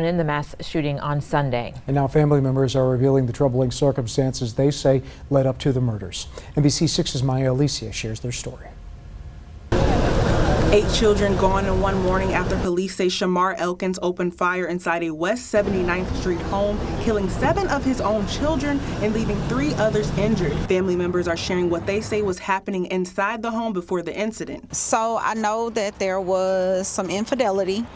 in the mass shooting on Sunday. And now family members are revealing the troubling circumstances they say led up to the murders. NBC6's Maya Alicia shares their story. 8 children gone in one morning after police say Shamar Elkins opened fire inside a West 79th Street home, killing 7 of his own children and leaving 3 others injured. Family members are sharing what they say was happening inside the home before the incident. So I know that there was some infidelity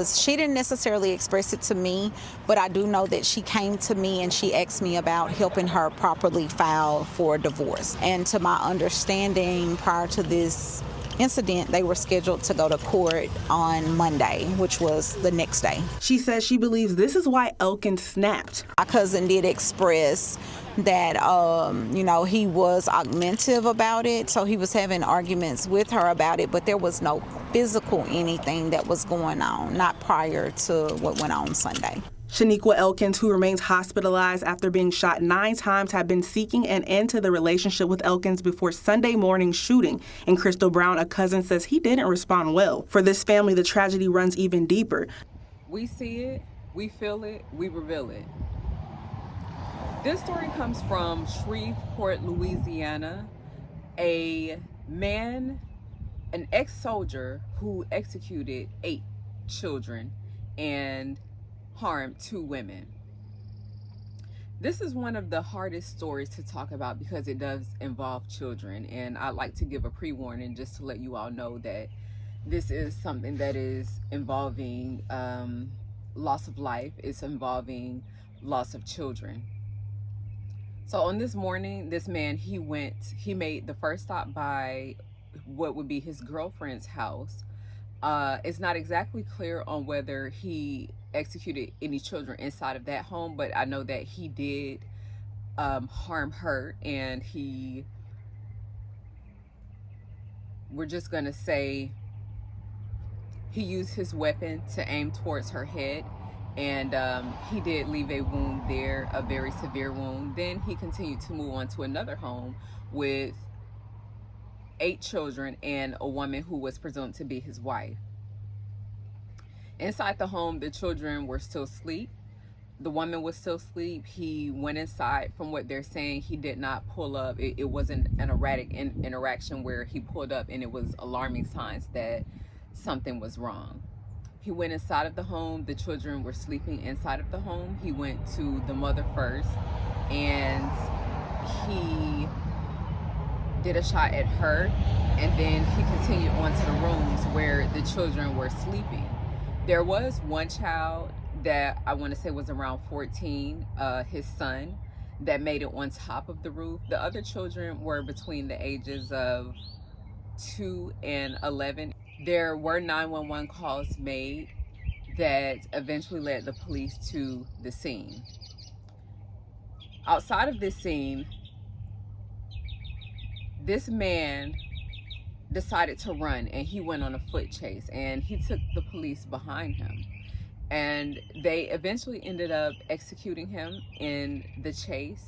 she didn't necessarily express it to me, but I do know that she came to me and she asked me about helping her properly file for a divorce. And to my understanding, prior to this incident, they were scheduled to go to court on Monday, which was the next day. She says she believes this is why Elkins snapped. My cousin did express that, he was augmentative about it, so he was having arguments with her about it, but there was no physical anything that was going on, not prior to what went on Sunday. Shaniqua Elkins, who remains hospitalized after being shot 9 times, had been seeking an end to the relationship with Elkins before Sunday morning's shooting. And Crystal Brown, a cousin, says he didn't respond well. For this family, the tragedy runs even deeper. We see it, we feel it, we reveal it. This story comes from Shreveport, Louisiana. A man, an ex-soldier who executed 8 children and harmed 2 women. This is one of the hardest stories to talk about because it does involve children, and I'd like to give a pre-warning just to let you all know that this is something that is involving loss of life. It's involving loss of children. So on this morning, this man, he made the first stop by what would be his girlfriend's house. It's not exactly clear on whether he executed any children inside of that home, but I know that he did harm her, and we're just gonna say he used his weapon to aim towards her head, and he did leave a wound there, a very severe wound. Then he continued to move on to another home with 8 children and a woman who was presumed to be his wife. Inside the home, the children were still asleep. The woman was still asleep. He went inside. From what they're saying, he did not pull up. It wasn't an erratic interaction where he pulled up and it was alarming signs that something was wrong. He went inside of the home. The children were sleeping inside of the home. He went to the mother first, and he did a shot at her, and then he continued on to the rooms where the children were sleeping. There was one child that I want to say was around 14, his son, that made it on top of the roof. The other children were between the ages of 2 and 11. There were 911 calls made that eventually led the police to the scene. Outside of this scene, this man decided to run, and he went on a foot chase, and he took the police behind him, and they eventually ended up executing him in the chase.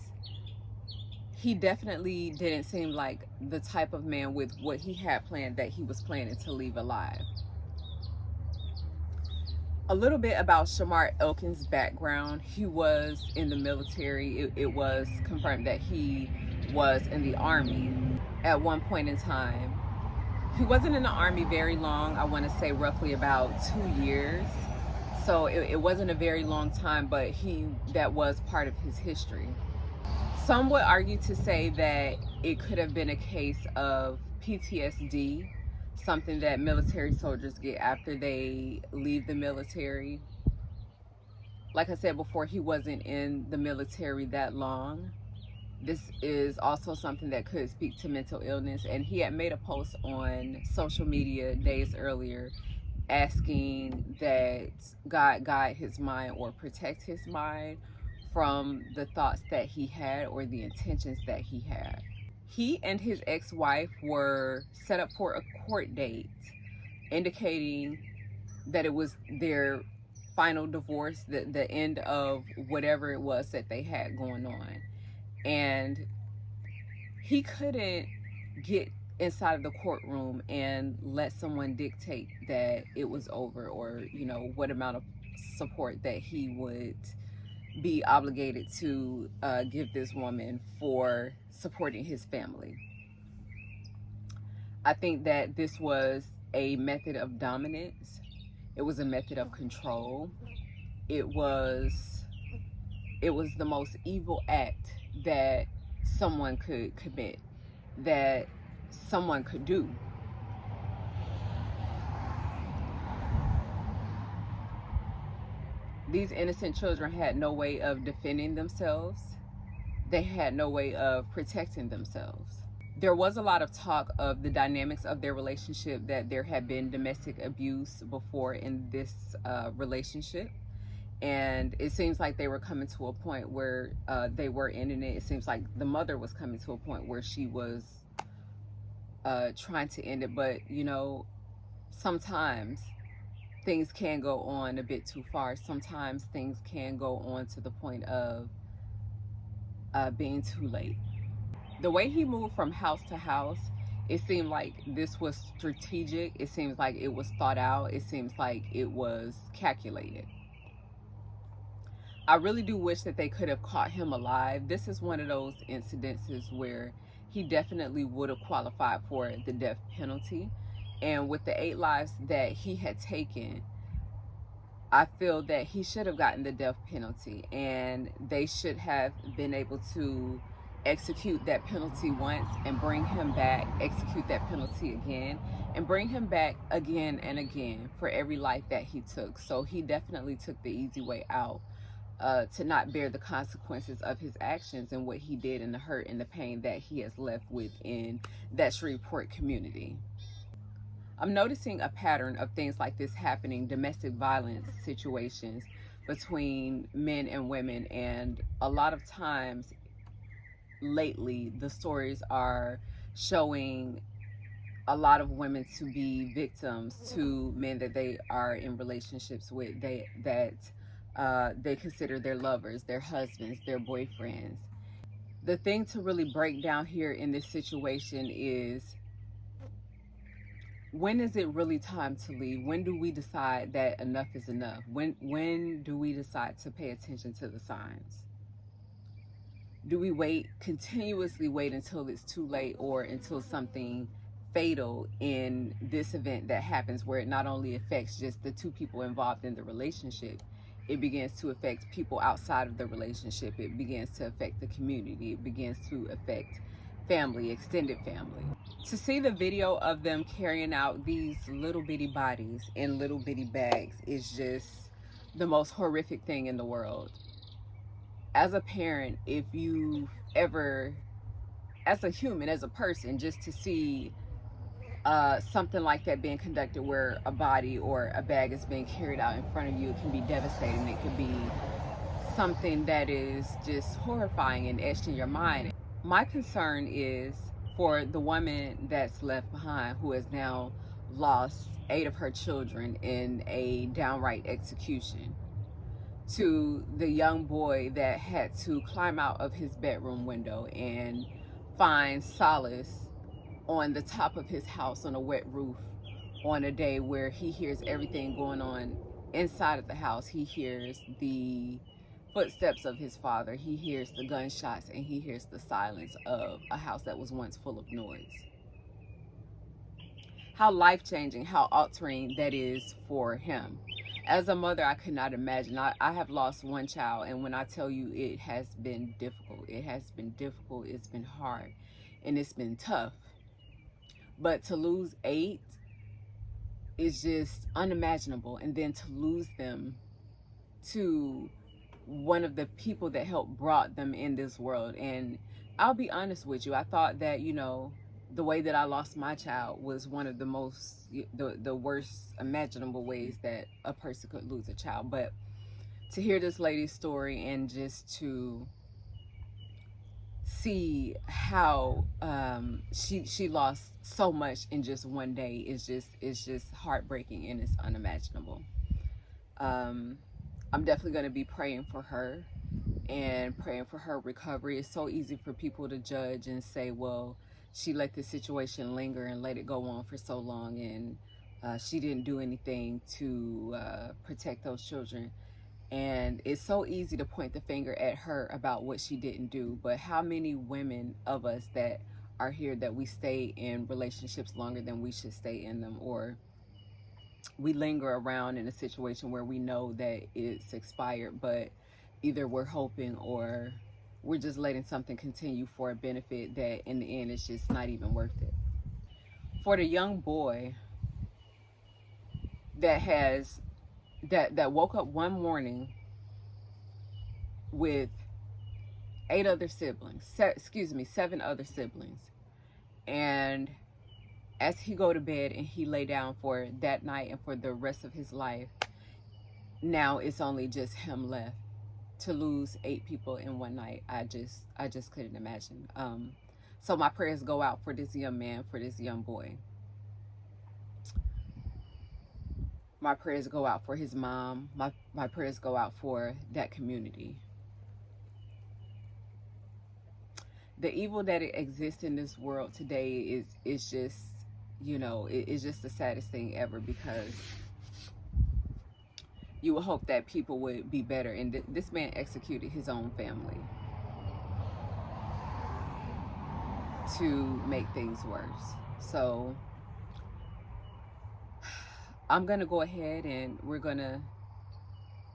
He definitely didn't seem like the type of man with what he had planned that he was planning to leave alive. A little bit about Shamar Elkins' background. He was in the military. It was confirmed that he was in the Army at one point in time. He wasn't in the Army very long. I want to say roughly about 2 years. So it wasn't a very long time, but that was part of his history. Some would argue to say that it could have been a case of PTSD, something that military soldiers get after they leave the military. Like I said before, he wasn't in the military that long. This is also something that could speak to mental illness, and he had made a post on social media days earlier asking that God guide his mind or protect his mind from the thoughts that he had or the intentions that he had. He and his ex-wife were set up for a court date, indicating that it was their final divorce, the end of whatever it was that they had going on. And he couldn't get inside of the courtroom and let someone dictate that it was over, or what amount of support that he would be obligated to give this woman for supporting his family. I think that this was a method of dominance. It was a method of control. It was the most evil act that someone could commit, that someone could do. These innocent children had no way of defending themselves. They had no way of protecting themselves. There was a lot of talk of the dynamics of their relationship, that there had been domestic abuse before in this relationship. And it seems like they were coming to a point where they were ending it. It seems like the mother was coming to a point where she was trying to end it. But, you know, sometimes things can go on a bit too far. Sometimes things can go on to the point of being too late. The way he moved from house to house, it seemed like this was strategic. It seems like it was thought out. It seems like it was calculated. I really do wish that they could have caught him alive. This is one of those incidences where he definitely would have qualified for the death penalty. And with the 8 lives that he had taken, I feel that he should have gotten the death penalty, and they should have been able to execute that penalty once and bring him back, execute that penalty again, and bring him back again and again for every life that he took. So he definitely took the easy way out, to not bear the consequences of his actions and what he did, and the hurt and the pain that he has left within that Shreveport community. I'm noticing a pattern of things like this happening, domestic violence situations between men and women, and a lot of times lately the stories are showing a lot of women to be victims to men that they are in relationships with, that they consider their lovers, their husbands, their boyfriends. The thing to really break down here in this situation is, when is it really time to leave? When do we decide that enough is enough? When do we decide to pay attention to the signs? Do we continuously wait until it's too late, or until something fatal in this event that happens, where it not only affects just the 2 people involved in the relationship, it begins to affect people outside of the relationship. It begins to affect the community. It begins to affect family, extended family. To see the video of them carrying out these little bitty bodies in little bitty bags is just the most horrific thing in the world. As a parent, if you've ever, as a human, as a person, just to see something like that being conducted, where a body or a bag is being carried out in front of you, it can be devastating. It can be something that is just horrifying and etched in your mind. My concern is for the woman that's left behind, who has now lost 8 of her children in a downright execution, to the young boy that had to climb out of his bedroom window and find solace on the top of his house on a wet roof on a day where he hears everything going on inside of the house. He hears the footsteps of his father, he hears the gunshots, and he hears the silence of a house that was once full of noise. How life-changing, how altering that is for him. As a mother, I could not imagine. I have lost 1 child, and when I tell you, it has been difficult. It has been difficult, it's been hard, and it's been tough. But to lose 8 is just unimaginable. And then to lose them to one of the people that helped brought them in this world. And I'll be honest with you, I thought that, you know, the way that I lost my child was one of the worst imaginable ways that a person could lose a child. But to hear this lady's story and just to see how she lost so much in just one day is just heartbreaking, and it's unimaginable. I'm definitely going to be praying for her and praying for her recovery. It's so easy for people to judge and say, well, she let this situation linger and let it go on for so long, and She didn't do anything to protect those children. And it's so easy to point the finger at her about what she didn't do. But how many women of us that are here that we stay in relationships longer than we should stay in them, or we linger around in a situation where we know that it's expired, but either we're hoping or we're just letting something continue for a benefit that in the end it's just not even worth it. For the young boy that woke up one morning with 7 other siblings, and as he go to bed and he lay down for that night and for the rest of his life, now it's only just him left. To lose 8 people in one night, I just couldn't imagine. So my prayers go out for this young man, for this young boy. My prayers go out for his mom. My prayers go out for that community. The evil that exists in this world today is just, it's just the saddest thing ever, because you would hope that people would be better. And this man executed his own family to make things worse. So I'm going to go ahead and we're going to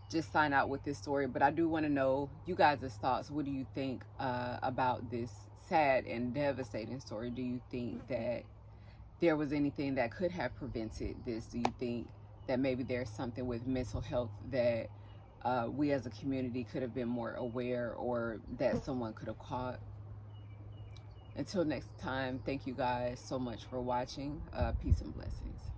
just sign out with this story. But I do want to know you guys' thoughts. What do you think about this sad and devastating story? Do you think that there was anything that could have prevented this? Do you think that maybe there's something with mental health that we as a community could have been more aware, or that someone could have caught? Until next time, thank you guys so much for watching. Peace and blessings.